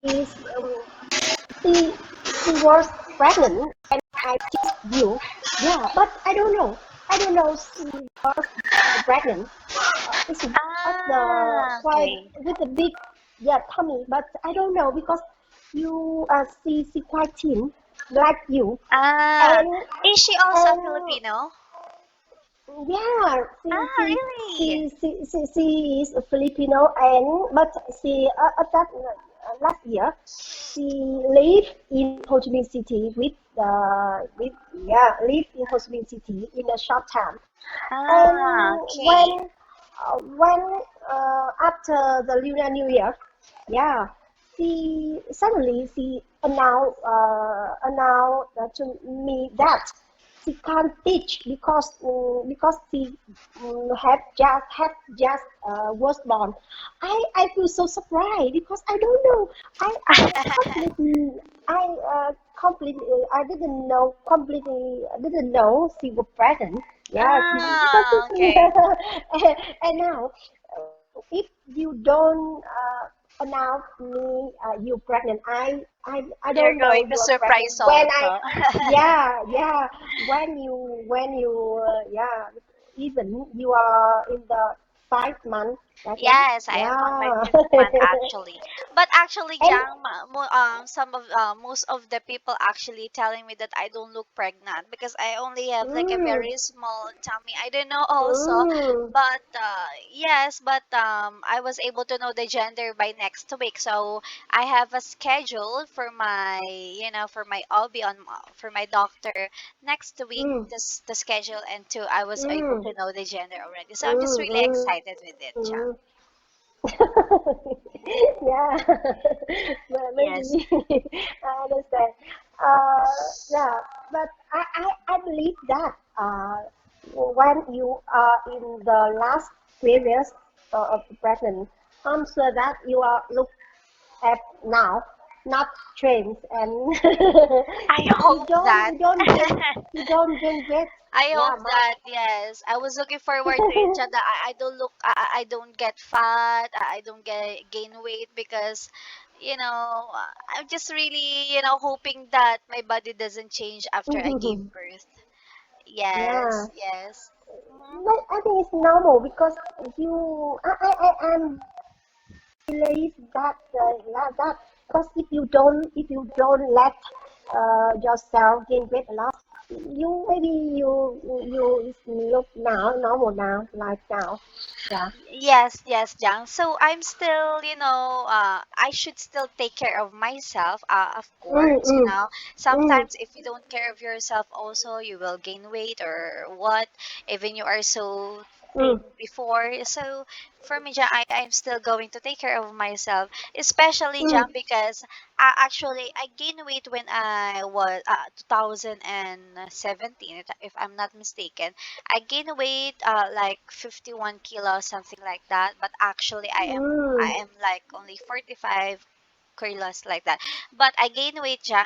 is she was pregnant and I kissed you. Yeah, but I don't know. I don't know she was pregnant. It's Ah, quite okay. with a big tummy, but I don't know because you she quite thin like you Ah, and is she also and Filipino? yeah, Ah, really? she is a Filipino and but she at that last year she lived in Ho Chi Minh City with lived in Ho Chi Minh City in a short time and Ah, okay. when after the Lunar New Year, yeah, she suddenly she announced to me that she can't teach because she was born. I feel so surprised because I don't know. I completely I didn't know completely I didn't know she was pregnant. Yeah, because Ah, okay. and now if you don't announce me you pregnant, I You're don't know going to you are pregnant surprise when I also. when you even you are in the 5 month pregnant. Yes, I am on my Yeah. fifth month actually. But actually, And Jang, some of most of the people actually telling me that I don't look pregnant because I only have like a mm, very small tummy. I don't know also, mm, but yes, but I was able to know the gender by next week. So I have a schedule for my, for my OB for my doctor next week. mm, The schedule and two, I was able mm, to know the gender already. So I'm just mm, really mm, excited with it, Jang. mm. Yeah. Well, Yes. maybe I understand. Yeah, but I believe that when you are in the last period of the pregnant, I'm sure that you are look at now, not trends, and I you hope don't that. you don't gain you don't gain weight. I Yeah, hope much. that, yes. I was looking forward to it, Jada. I don't look, I don't get fat, I don't get gain weight because, I'm just really, hoping that my body doesn't change after I gave birth. Yeah. Yes, yes. Mhm. But I think it's normal because you, I am believe that that because if you don't let yourself gain weight a lot, you maybe you look now normal now like now. Yeah. Yes, yes, Jang. So I'm still, I should still take care of myself, of Mm, course, mm, mm, Sometimes if you don't care of yourself also, you will gain weight or what, even you are so thin mm, before. So for me, Jang, I'm still going to take care of myself, especially, mm, Jang, because actually I gained weight when I was 2017, if I'm not mistaken. I gained weight like 51 kilos, something like that. But actually, mm, I am like only 45 kilos like that. But I gained weight, Jang,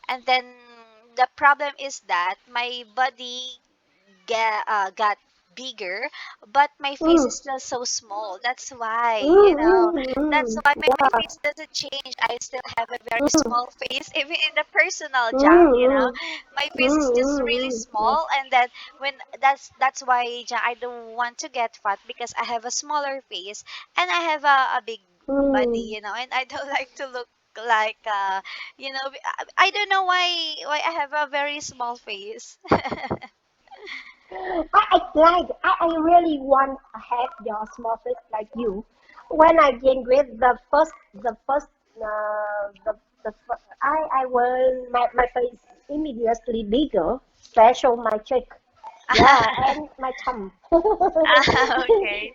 and then the problem is that my body got bigger, but my face mm, is still so small. That's why, mm, mm, that's mm. why my Yeah. face doesn't change. I still have a very small face, even in the personal, Jang, Mm, my mm, face is just mm, really mm, mm. small, and then when that's why, Jang, I don't want to get fat because I have a smaller face and I have a big body, Mm. and I don't like to look like I don't know why I have a very small face. I really want to have your small face like you. When I gain weight, the first, I will, my face immediately bigger, especially my cheek. Yeah, and my tongue. Okay.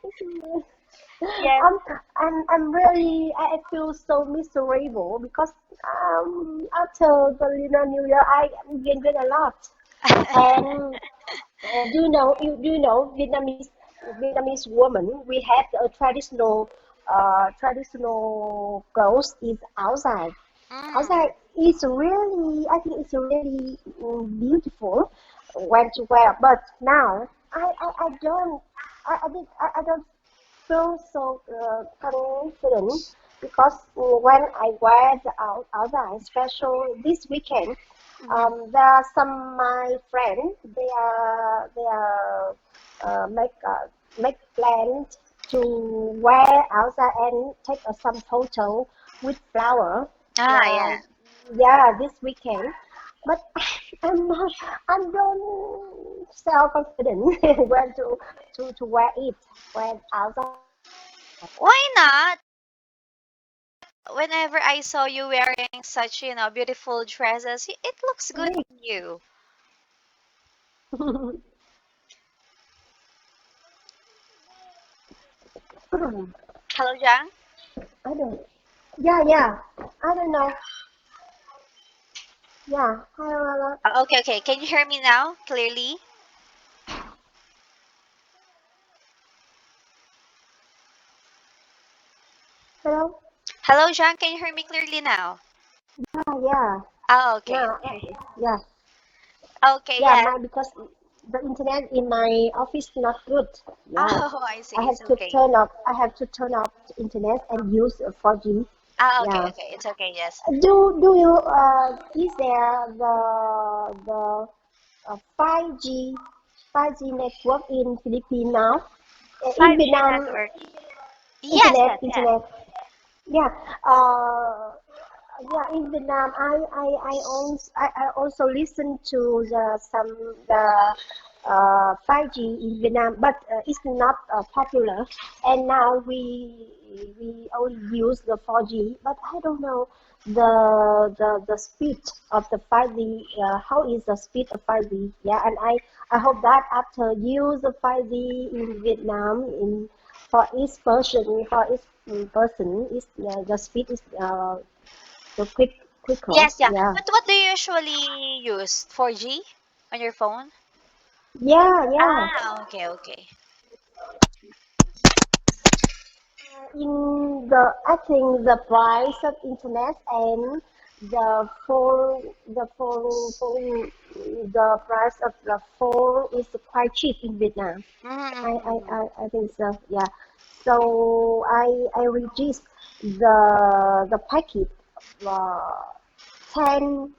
Yes. I'm, I'm really, I feel so miserable because after the Lunar New Year, I gain weight a lot. And do you know Vietnamese woman? We have a traditional clothes is outside. Mm. Outside is really I think it's really beautiful when to wear. But now I don't I don't feel so confident because when I went outside, special this weekend, Mhm. there are some my friends. They are make plans to wear outside and take some photo with flower. Ah, Yeah, yeah. yeah, this weekend. But I'm not. I don't self confident when to wear it when outside. Why not? Whenever I saw you wearing such, beautiful dresses, it looks good Really. on you. Hello, Jang? I don't. Yeah, yeah. I don't know. Yeah. Hello. Okay, okay. Can you hear me now clearly? Hello. Hello, Jang. Can you hear me clearly now? Yeah, yeah. Oh, okay, Now, okay. yeah, Okay, yeah. yeah. My because the internet in my office not good. Yeah, Oh, I see. I It's have to okay. turn off. I have to turn off the internet and use 4G. Ah, okay, Yeah. okay. It's okay, yes. Do you is there the 5G network in Philippines now? In 5G Vietnam, network. Yes, internet yes, yes. internet. Yeah. Uh, yeah. In Vietnam, I also listen to the 5G in Vietnam, but it's not popular. And now we only use the 4G, but I don't know the speed of the 5G. How is the speed of 5G? Yeah, and I hope that after use the 5G in Vietnam in for each person is the speed is the quicker. Yes, yeah. Yeah, But what do you usually use? 4G on your phone? yeah, yeah. Ah, okay, okay. In the I think the price of internet and the phone the price of the phone is quite cheap in Vietnam. Mm-hmm. I think so. Yeah. So I registered the packet uh, 10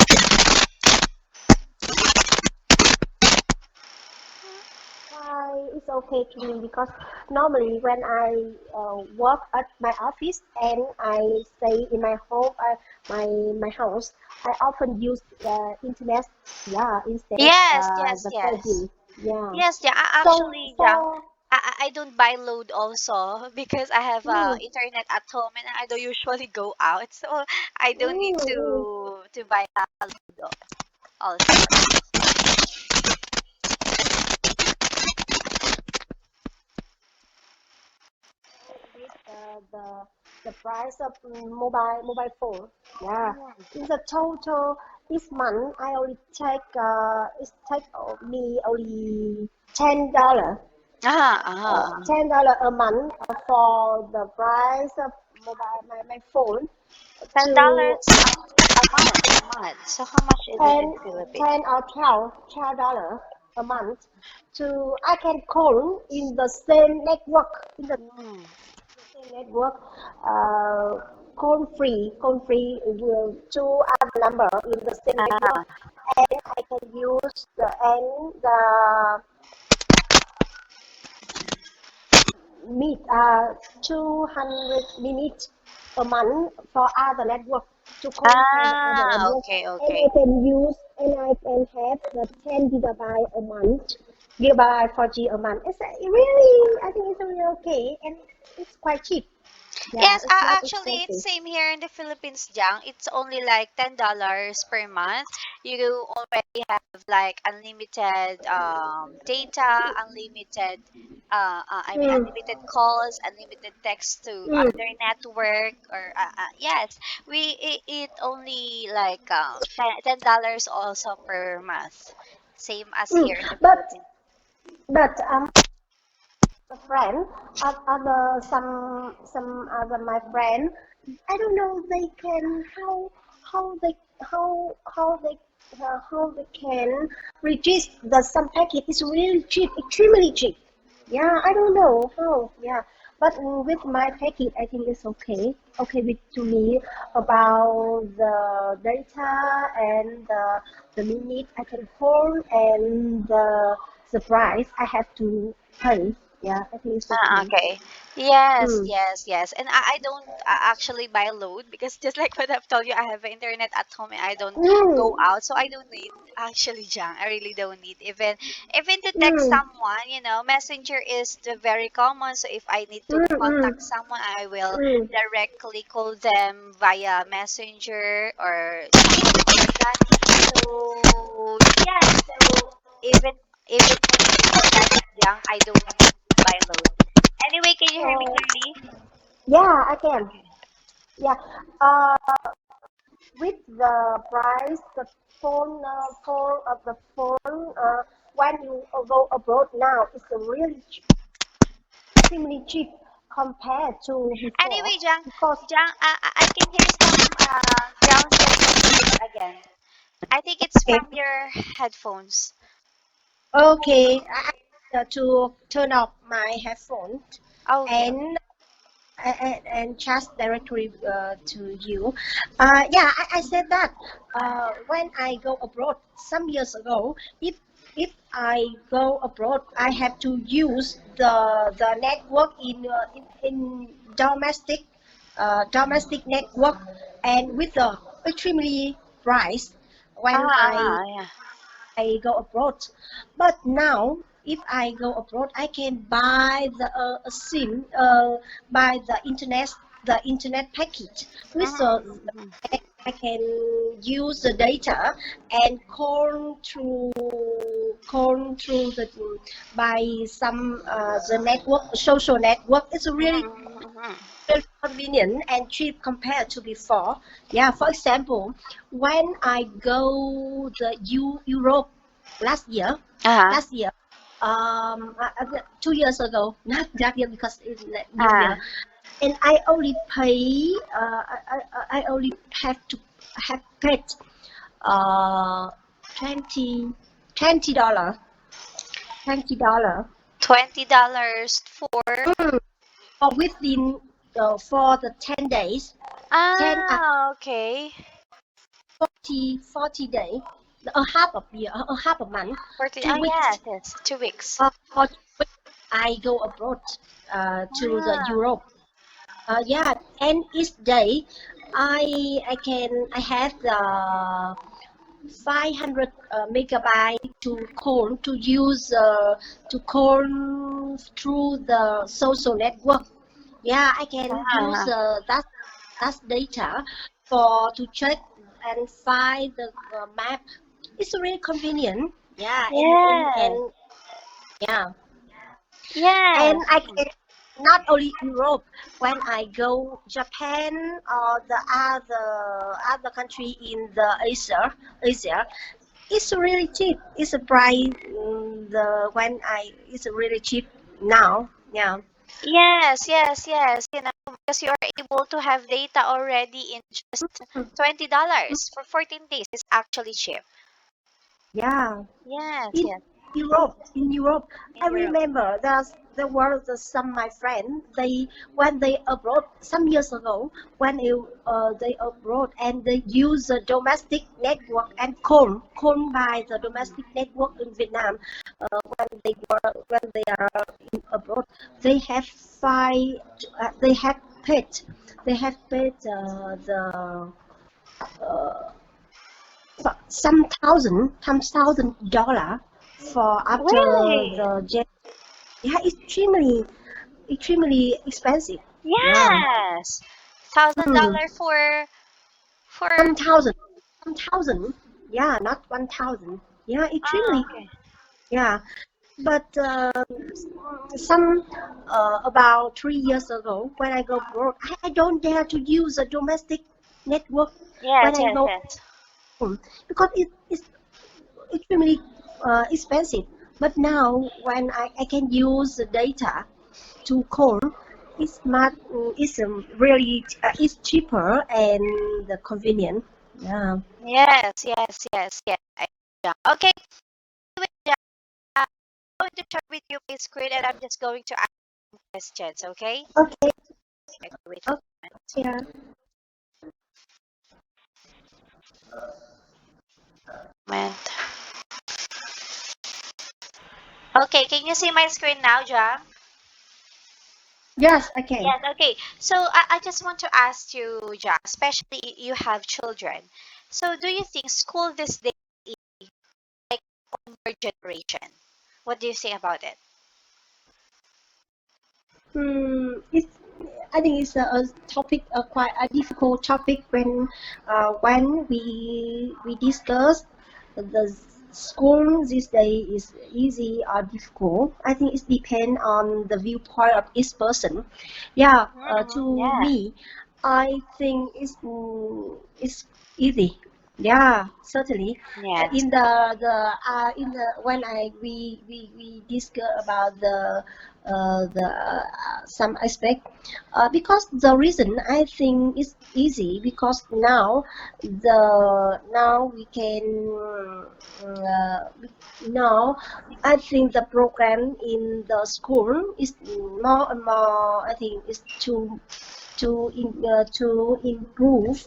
it's okay to me because normally when I work at my office and I stay in my home, my house, I often use the internet, yeah, instead Yes, yes, the yes. 4G, yeah. Yes, yeah. So Actually, Jang, so I don't buy load also because I have mm, internet at home and I don't usually go out, so I don't need mm. to buy a load also. With the price of mobile phone. Yeah, in the total this month I only take it take me only $10. Ah, ah, $10 a month for the price of my phone to $10 a month. So how much is it in 10 Philippines? 10 or $12 a month to I can call in the same network in the Mm. same network call free two other number in the same network Ah, and I can use the meet 200 minutes a month for other network to call for the other network okay, and okay. I can have the 10 gigabyte a month gigabyte 4G a month it's really I think it's really okay and it's quite cheap yeah Yes, it's not actually, it's expensive. same here in the Philippines, Jang. It's only like $10 per month. You already have like unlimited data, unlimited Mm, unlimited calls, unlimited text to mm, other network or yes, it only like $10 also per month. Same as mm. here in the but Philippines. but a friend other some other my friend I don't know they can how they how they can reduce the some packet is really cheap extremely cheap yeah I don't know how yeah But with my package, I think it's okay. Okay with to me about the data and the minute I can hold and the price I have to pay. Yeah, I think it's okay. Okay. Yes, Mm. yes, yes. And I don't actually buy load because just like what I've told you, I have internet at home and I don't go Mm. out. So I don't need actually, Jang. I really don't need even to text Mm. someone, Messenger is the very common. So if I need to Mm. Mm. contact someone, I will Mm. directly call them via Messenger or something like that. So yeah, so even for that, Jang, I don't need to buy load. Anyway, can you hear me Uh, clearly? yeah, I can. Okay. Yeah. Uh, with the price, the phone of the phone, when you go abroad now, it's really extremely cheap compared to before Anyway, Jang, because I can hear some downstairs noise again. I think it's okay, from your headphones. okay, I to turn off my headphone Okay. and and chat directly to you. Yeah, I said that when I go abroad some years ago, if I go abroad, I have to use the network in domestic network and with the extremely price when Yeah. I go abroad. But now, if I go abroad, I can buy a SIM, buy the internet package. With Mm-hmm. I can use the data and call through the by some the network social network. It's really Mm-hmm. very convenient and cheap compared to before. Yeah, for example, when I go the Europe last year, Uh-huh. last year, 2 years ago, not that year because it's New Uh-huh. Year, and I only pay, I only have paid uh, 20 $20, $20 $20 for or within for the 10 days, 10 okay. 40 days, a half of year, a half a month, 14. 2 weeks. Yes, yes. 2 weeks. For 2 weeks, I go abroad to the Ah. Europe. Yeah, and each day I have the 500 megabyte to use to call through the social network. Yeah, I can use Ah. that data for to check and find the map. It's really convenient. Yeah, Yes. and yeah, and Yes. I can not only Europe. When I go Japan or the other country in the Asia, it's really cheap. It's a price the when I it's really cheap now. Yeah. Yes, yes, yes. Because you are able to have data already in just $20 for 14 days. It's actually cheap. Yeah. Yes, In yes. Europe, I In Europe. remember there were some my friends. They when they abroad some years ago when they abroad and they use the domestic network and call by the domestic network in Vietnam. When they are in abroad, they have five. They have paid. They have paid the uh, some thousand dollar for after Really? the jet. Yeah, extremely expensive. Yeah. Yes. Thousand Hmm. dollar for Some thousand, some thousand. Yeah, not 1,000. Yeah, extremely. okay. Yeah, but some about 3 years ago when I go abroad, I don't dare to use a domestic network when Yes, I yes, go yes. home because it's extremely expensive. But now when I can use the data to call, really it's cheaper and convenient. Yeah. Yes, yes, yes, yes. Yeah. Okay. Anyway, yeah, I'm going to share with you my screen and I'm just going to ask questions, okay? Okay. Okay, wait for Okay. a minute. Yeah. Moment. Okay, can you see my screen now, Jam? Yes, I can. Yes, okay. So I just want to ask you, Jam, especially you have children. So do you think school this day is like our generation? What do you think about it? It's. I think it's a topic, a quite a difficult topic when we discuss the school these days is easy or difficult. I think it depends on the viewpoint of each person. Yeah, Mm-hmm, to yeah. me, I think it's easy. Yeah, certainly. Yes. In the when I we discuss about some aspect, because the reason I think it's easy because now we can now I think the program in the school is more and more. I think is to improve.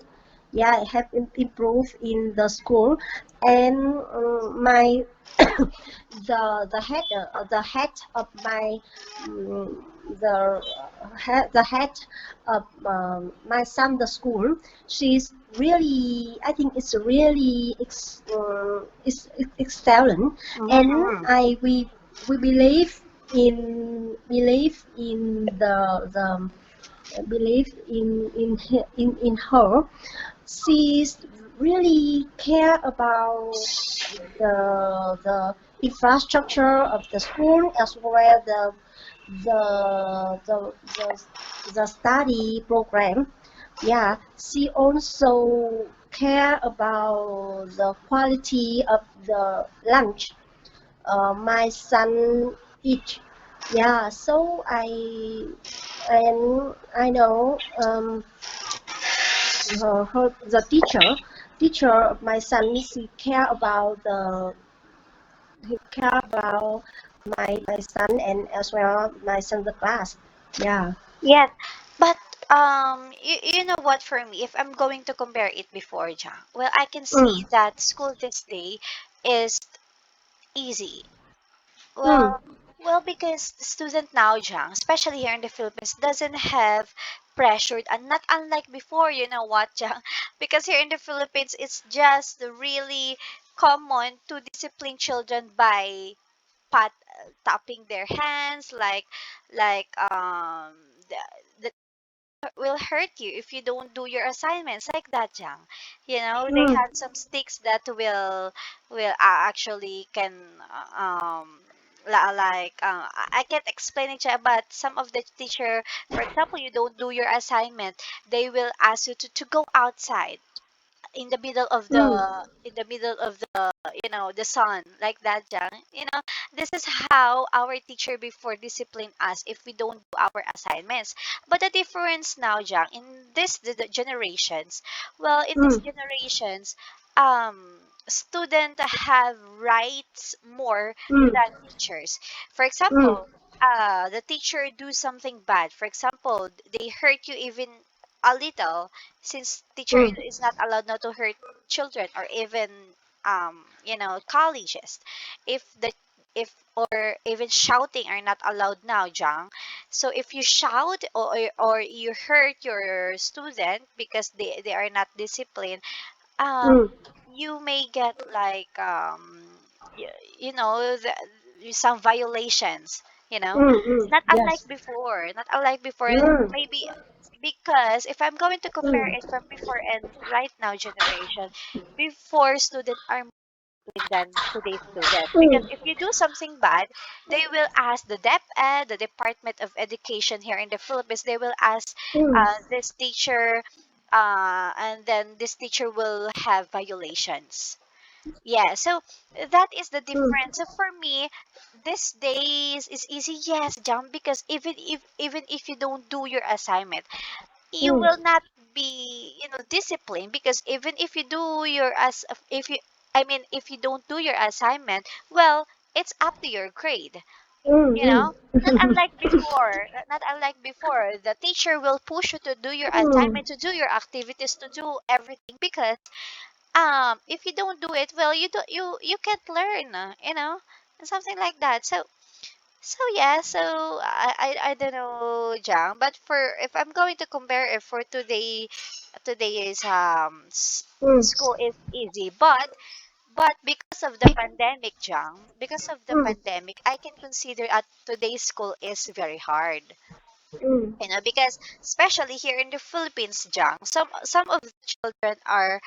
Yeah, have improved in the school, and my the head of my um, the head of my son the school. She's really, I think it's really excellent, and Mm-hmm. I we believe in the believe in her. She's really care about the infrastructure of the school as well the the the, the study program. Yeah, she also care about the quality of the lunch my son eat. Yeah, so I know the teacher of my son she care about the he care about my son and as well my son the class. Yeah. Yes, but you know what? For me, if I'm going to compare it before, Jang, well, I can see Mm, that school this day is easy. mm, Well, well, because the student now, Jang, especially here in the Philippines, doesn't have pressure, and not unlike before. You know what, Jang? Because here in the Philippines, it's just really common to discipline children by tapping their hands, like the will hurt you if you don't do your assignments like that, Jang. You know, they mm, have some sticks that will actually can I can't explain it, but some of the teacher, for example, you don't do your assignment, they will ask you to go outside in the middle of mm, the the sun like that, Jang. This is how our teacher before discipline us if we don't do our assignments. But the difference now, Jang, in the generations, well, in these mm, generations, students have rights more mm, than teachers. For mm, example, the teacher do something bad, for example, they hurt you even a little, since teacher mm, is not allowed not to hurt children, or even colleges, if the if or even shouting are not allowed now, Jang. So if you shout, or you hurt your student because they are not disciplined, um mm, you may get like some violations, mm. not unlike Yes. before, not unlike before. Mm, Maybe because if I'm going to compare mm, it from before and right now generation, before students are than today's student, because mm, if you do something bad, they will ask the DepEd, the Department of Education here in the Philippines. They will ask mm, this teacher, and then this teacher will have violations. Yeah, so that is the mm, difference. So for me, these days is easy, yes, jump, because even if you don't do your assignment, you mm, will not be disciplined, because even if you do your as if you I mean if you don't do your assignment, well, it's up to your grade. You know, not mm. unlike before, not unlike before, the teacher will push you to do your Mm, assignment, to do your activities, to do everything, because if you don't do it, well, you can't learn, you know, and something like that. So yeah, so I don't know, Jang, but for, if I'm going to compare it for today's mm, school is easy, but because of the pandemic, Jang, because of the mm, pandemic, I can consider at today's school is very hard. mm, You know, because especially here in the Philippines, Jang, some of the children are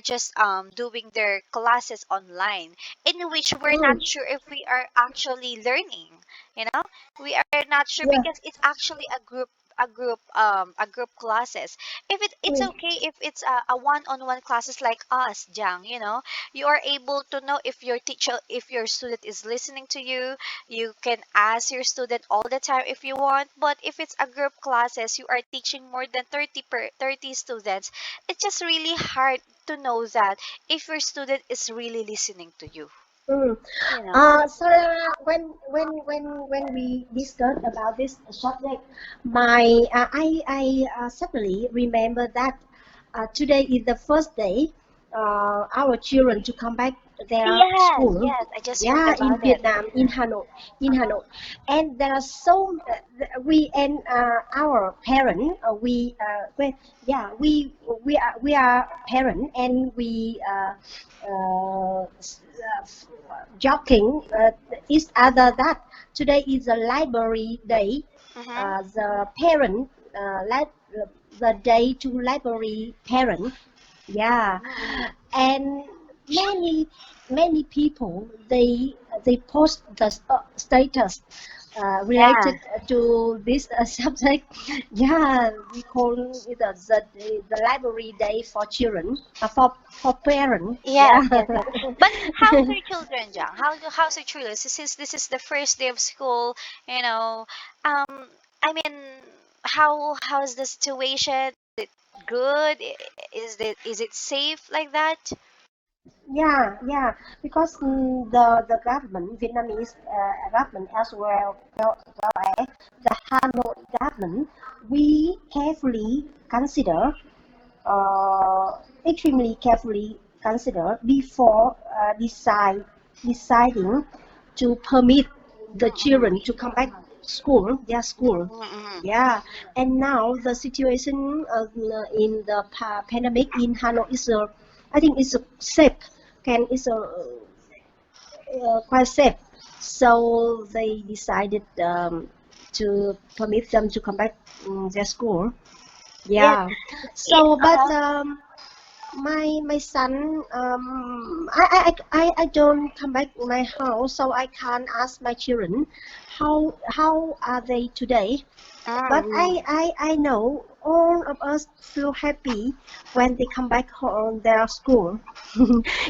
just doing their classes online, in which we're not mm. sure if we are actually learning. You know, we are not sure Yeah. because it's actually a group classes. If it's Mm, okay if it's a one-on-one classes like us, Jang, you know, you are able to know if your teacher, if your student is listening to you. You can ask your student all the time if you want, but if it's a group classes, you are teaching more than 30 students. It's just really hard to know that if your student is really listening to you. mm. You know? So when we discussed about this subject, I suddenly remember that today is the first day our children to come back to their Yes, school. yes, I just heard Yeah, in about it. Vietnam, in Hanoi, and there are so we and our parent we are parent and we joking each other that today is a library day. Mm-hmm. The parent the day to library parent. Yeah, Mm-hmm. and many many people they post the status Yeah. related to this subject. Yeah, we call it the library day for children, for parents. Yes, Yeah. yes, yes. But how's your children, Jang? How's your children? Since this is the first day of school, you know, I mean, how's the situation? Is it good? Is it safe like that? Yeah, yeah, because the government, Vietnamese government as well as the Hanoi government, we carefully consider, uh, extremely carefully consider before deciding to permit the children to come back school, their school. Mm-hmm. Yeah, and now the situation in the pandemic in Hanoi is, I think, it's safe. Can is quite safe. So they decided to permit them to come back their school. Yes. Yeah. Yeah. So, but Uh-huh. my son, I don't come back to my house, so I can't ask my children how are they today. But Mm-hmm. I know all of us feel happy when they come back home their school.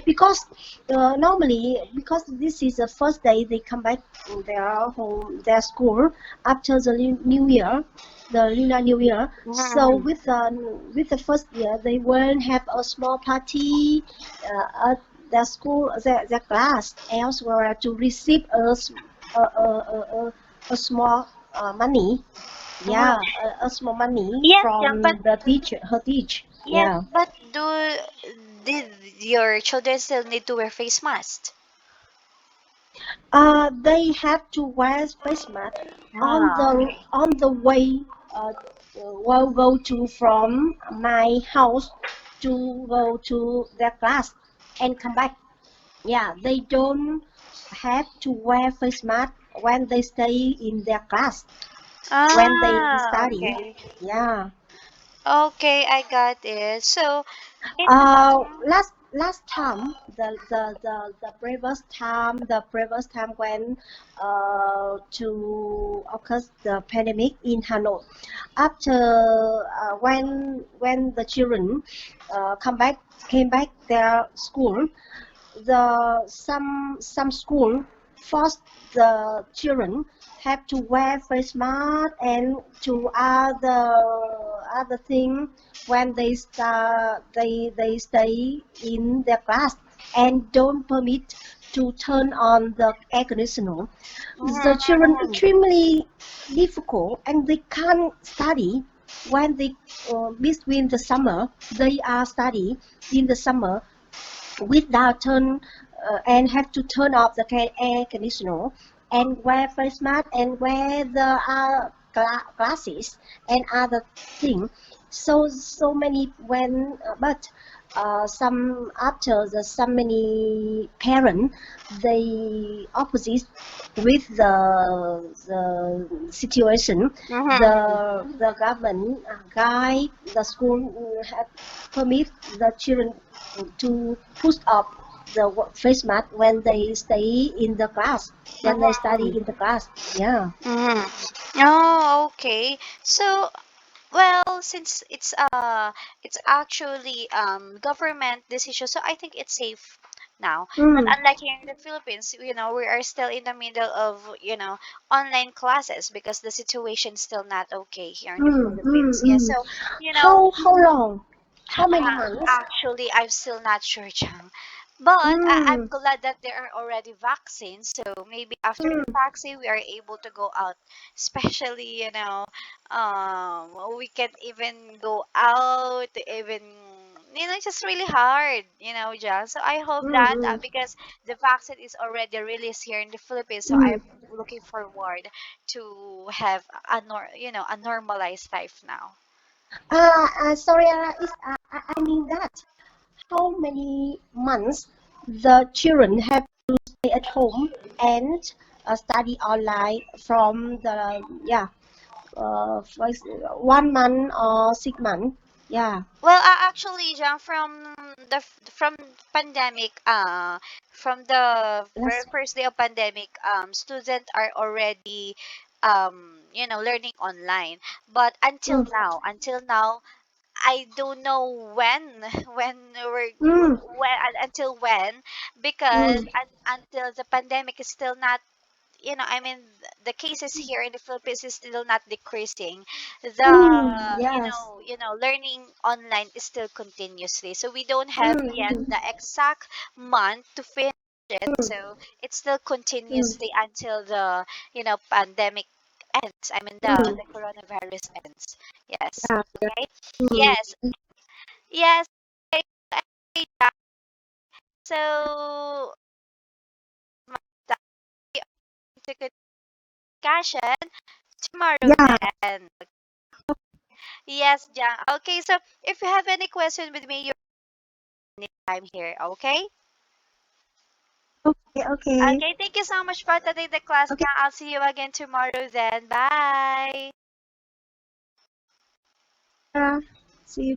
Because normally, because this is the first day they come back their home their school after the New Year, the Lunar New Year. So Mm-hmm. with the first year they won't have a small party at their school, their class elsewhere to receive a small money. Mm-hmm. Yeah, a small money Yes, Jang, but from the teacher, her teacher. yes, Yeah. but did your children still need to wear face masks? They have to wear face mask Ah, okay. on the way. Will go to from my house to go to their class and come back. Yeah, they don't have to wear face mask when they stay in their class, when they Ah, study. okay. Yeah. Okay, I got it. So, it, Last time, the previous time when to occur the pandemic in Hanoi, after when the children came back their school, the some school forced the children have to wear face mask and to other thing when they stay in their class and don't permit to turn on the air conditioner. The children extremely difficult and they can't study when they between the summer. They are study in the summer without turn and have to turn off the air conditioner and wear face mask and wear the glasses and other thing. So many when but some after the so many parents they opposite with the situation. The government guide the school have permit the children to put up the face mask when they stay in the class, when they study in the class. Yeah. Oh, okay. So, well, since it's actually government decision, so I think it's safe now. But Mm, unlike here in the Philippines, we are still in the middle of online classes because the situation's still not okay here in the mm, mm, Philippines. Yeah, mm. so you know How long? How many months? actually, I'm still not sure, Chang. But I'm Mm, glad that there are already vaccines. So maybe after the mm, vaccine, we are able to go out. Especially, we can't even go out, even, it's just really hard, Jang. So I hope mm, that mm. because the vaccine is already released here in the Philippines, so Mm. I'm looking forward to have a normalized life now. Sorry, I mean that. How many months the children have to stay at home and study online from the first 1 month or 6 months? Yeah. Well, actually, John, from pandemic, from the very Yes. first day of pandemic, students are already, learning online. But Mm, until now, I don't know when, mm, until when, because mm, until the pandemic is still not, I mean, the cases here in the Philippines is still not decreasing. yes. Learning online is still continuously. So we don't have Mm, yet mm, the exact month to finish it. mm, So it's still mm, continuously until the, pandemic ends. I mean, mm. the coronavirus ends. Yes. Yeah, yeah. Okay. Mm. Yes. Yes. Okay, so, to discussion tomorrow Yeah. then. Yes, Jang. Okay, so if you have any question with me, you're anytime here, okay? Okay. Okay. Okay, thank you so much for attending the class, Okay. Jang. I'll see you again tomorrow then. Bye. Yeah. See you.